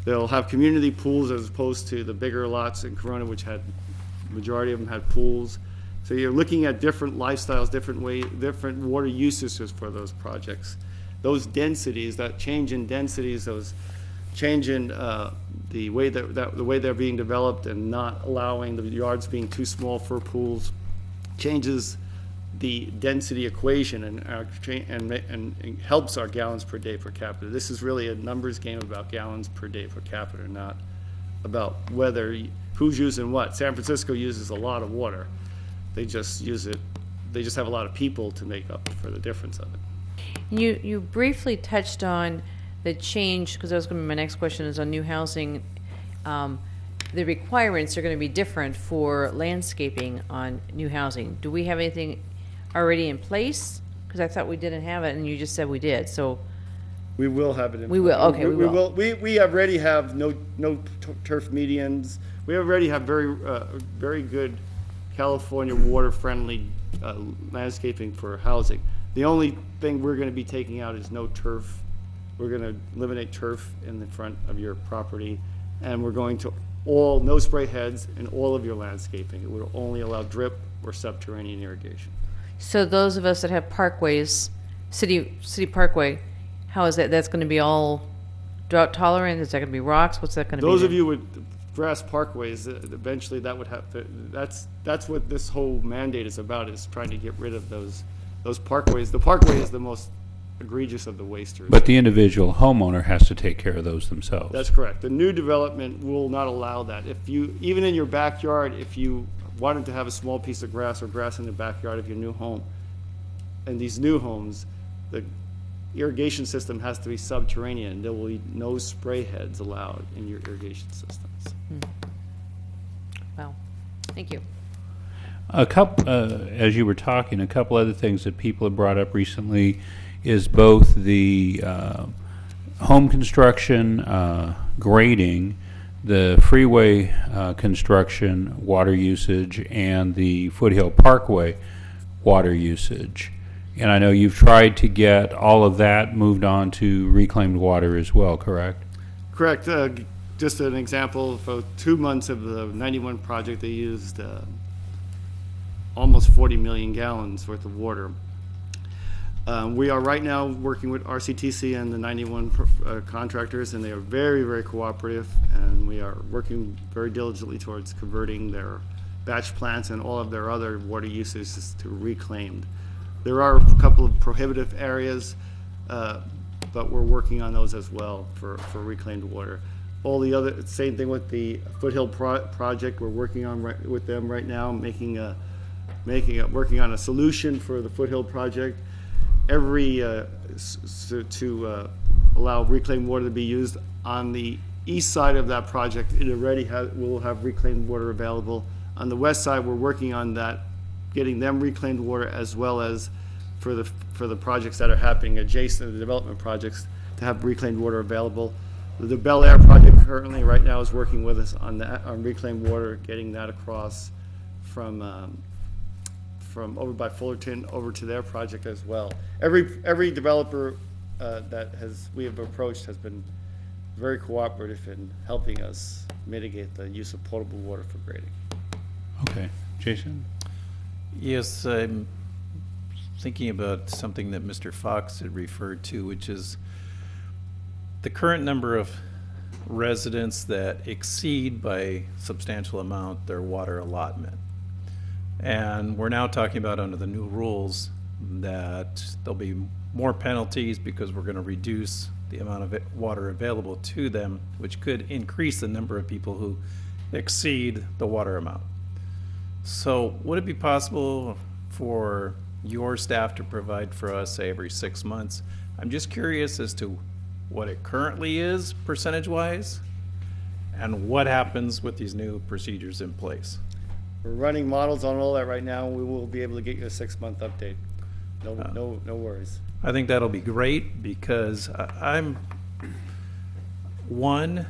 They'll have community pools as opposed to the bigger lots in Corona, which had, majority of them had pools. So you're looking at different lifestyles, different water usages for those projects. Those densities, that change in densities, those change in the way the way they're being developed and not allowing the yards being too small for pools, changes the density equation and helps our gallons per day per capita. This is really a numbers game about gallons per day per capita, not about who's using what. San Francisco uses a lot of water. They just use it. They just have a lot of people to make up for the difference of it. You briefly touched on the change, because that was going to be my next question, is on new housing. The requirements are going to be different for landscaping on new housing. Do we have anything already in place? Because I thought we didn't have it, and you just said we did. So we will have it in we will. Okay, we will. We already have no turf medians. We already have very good California water-friendly landscaping for housing. The only thing we're going to be taking out is no turf. We're going to eliminate turf in the front of your property, and we're going to no spray heads in all of your landscaping. It will only allow drip or subterranean irrigation. So those of us that have parkways, city parkway, how is that? That's going to be all drought tolerant? Is that going to be rocks? What's that going to be? Those of you with grass parkways, eventually that would have to, that's what this whole mandate is about, is trying to get rid of those parkways. The parkway is the most egregious of the wasters. But the individual homeowner has to take care of those themselves. That's correct. The new development will not allow that. If you, even in your backyard, if you wanted to have a small piece of grass or grass in the backyard of your new home, and these new homes, the irrigation system has to be subterranean. There will be no spray heads allowed in your irrigation systems. Wow. Thank you. A couple, as you were talking, a couple other things that people have brought up recently is both the home construction, grading, the freeway construction, water usage, and the Foothill Parkway water usage. And I know you've tried to get all of that moved on to reclaimed water as well, correct? Correct. Just an example, for 2 months of the 91 project, they used almost 40 million gallons worth of water. We are right now working with RCTC and the 91 contractors, and they are very, very cooperative, and we are working very diligently towards converting their batch plants and all of their other water uses to reclaimed. There are a couple of prohibitive areas, but we're working on those as well for reclaimed water. All the other, same thing with the Foothill project. We're working on with them right now, working on a solution for the Foothill project. To allow reclaimed water to be used on the east side of that project. It already will have reclaimed water available. On the west side, we're working on that, getting them reclaimed water, as well as for the projects that are happening adjacent to the development projects to have reclaimed water available. The Bel Air project currently right now is working with us on that, on reclaimed water, getting that across from over by Fullerton over to their project as well. Every developer we have approached has been very cooperative in helping us mitigate the use of potable water for grading. Okay, Jason? Yes, I'm thinking about something that Mr. Fox had referred to, which is the current number of residents that exceed by a substantial amount their water allotment. And we're now talking about, under the new rules, that there'll be more penalties because we're going to reduce the amount of water available to them, which could increase the number of people who exceed the water amount. So would it be possible for your staff to provide for us, say, every 6 months? I'm just curious as to what it currently is percentage-wise and what happens with these new procedures in place. We're running models on all that right now. We will be able to get you a 6-month update. No worries. I think that'll be great, because I'm, one,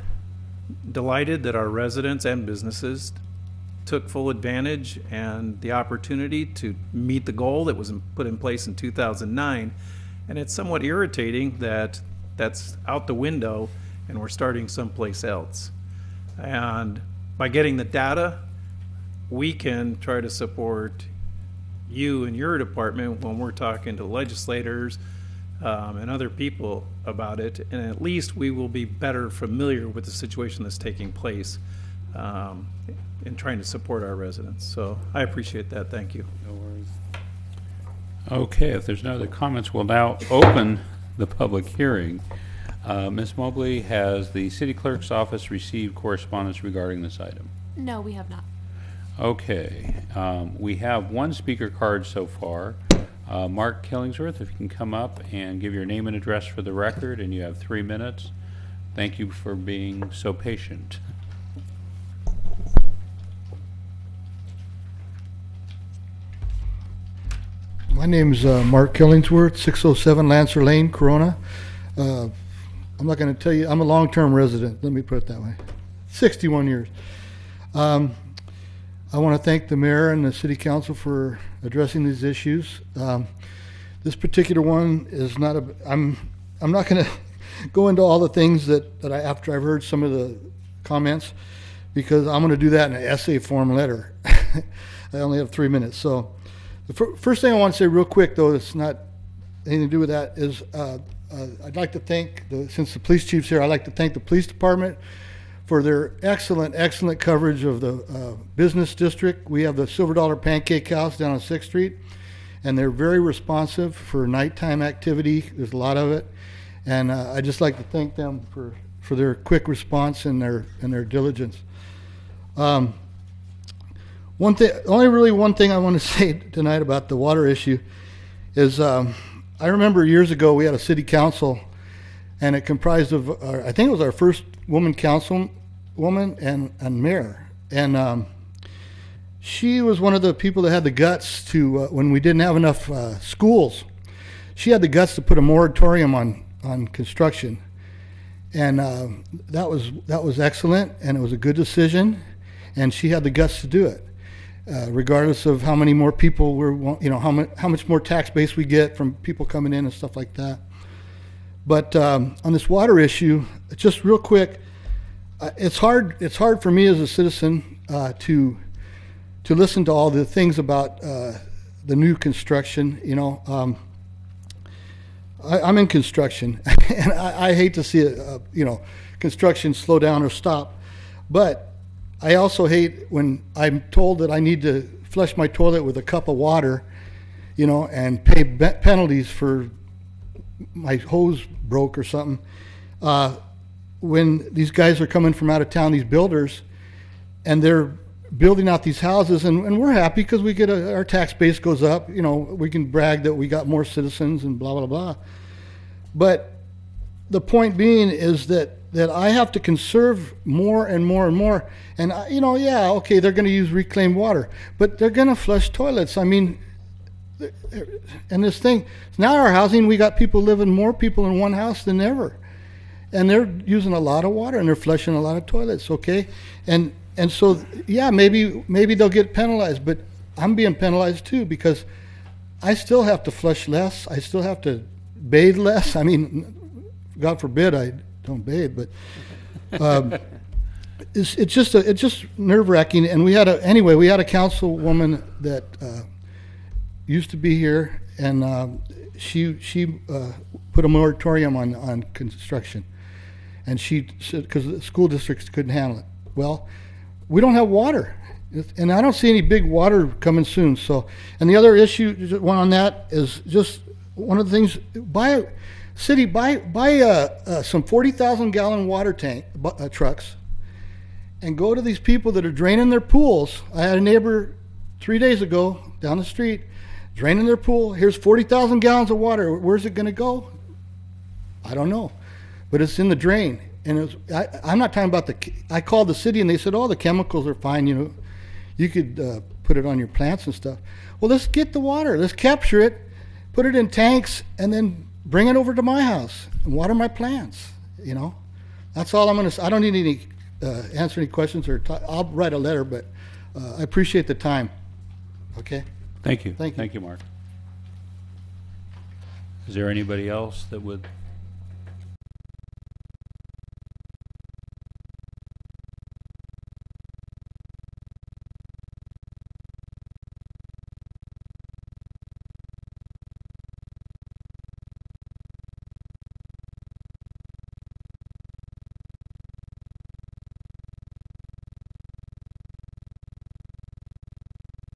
delighted that our residents and businesses took full advantage and the opportunity to meet the goal that was put in place in 2009. And it's somewhat irritating that that's out the window and we're starting someplace else. And by getting the data, we can try to support you and your department when we're talking to legislators and other people about it, and at least we will be better familiar with the situation that's taking place in trying to support our residents. So I appreciate that. Thank you. No worries. Okay, if there's no other comments, we'll now open the public hearing. Ms. Mobley, has the city clerk's office received correspondence regarding this item? No, we have not. Okay, we have one speaker card so far. Mark Killingsworth, if you can come up and give your name and address for the record, and you have 3 minutes. Thank you for being so patient. My name's Mark Killingsworth, 607 Lancer Lane, Corona. I'm not going to tell you, I'm a long-term resident, let me put it that way. 61 years. I want to thank the mayor and the city council for addressing these issues. This particular one is not a, I'm not going to go into all the things that after I've heard some of the comments, because I'm going to do that in an essay form letter. I only have 3 minutes. So the first thing I want to say real quick, though, it's not anything to do with that, is I'd like to thank, since the police chief's here, I'd like to thank the police department for their excellent coverage of the business district. We have the Silver Dollar Pancake House down on 6th Street, and they're very responsive for nighttime activity. There's a lot of it, and I'd just like to thank them for their quick response and their diligence. One thing I want to say tonight about the water issue is I remember years ago we had a city council, and it comprised of I think it was our first woman councilwoman and mayor, and she was one of the people that had the guts to when we didn't have enough schools, she had the guts to put a moratorium on construction, and that was excellent, and it was a good decision, and she had the guts to do it. Regardless of how many more people how much more tax base we get from people coming in and stuff like that. But on this water issue, just real quick, it's hard for me as a citizen to listen to all the things about the new construction. I'm in construction, and I hate to see construction slow down or stop, but I also hate when I'm told that I need to flush my toilet with a cup of water, and pay penalties for my hose broke or something. When these guys are coming from out of town, these builders, and they're building out these houses, and we're happy because we get our tax base goes up. We can brag that we got more citizens and blah, blah, blah. But the point being is that I have to conserve more and more and more. And, okay, they're going to use reclaimed water, but they're going to flush toilets. I mean, and this thing, now our housing, we got more people in one house than ever. And they're using a lot of water, and they're flushing a lot of toilets, okay? And so, yeah, maybe they'll get penalized, but I'm being penalized too, because I still have to flush less. I still have to bathe less. I mean, God forbid I don't bathe, but it's just nerve-wracking. And we had a councilwoman that used to be here, and she put a moratorium on construction, and she said because the school districts couldn't handle it. Well, we don't have water, and I don't see any big water coming soon. So, and the other issue, one on that, is just one of the things. Buy some 40,000-gallon water tank trucks, and go to these people that are draining their pools. I had a neighbor 3 days ago down the street draining their pool. Here's 40,000 gallons of water. Where's it going to go? I don't know, but it's in the drain. And I'm not talking about I called the city, and they said, "Oh, the chemicals are fine. You could put it on your plants and stuff." Well, let's get the water. Let's capture it, put it in tanks, and then bring it over to my house and water my plants. That's all I'm going to say. I don't need any answer any questions, or I'll write a letter, but I appreciate the time. Okay. Thank you. Thank you, Mark. Is there anybody else that would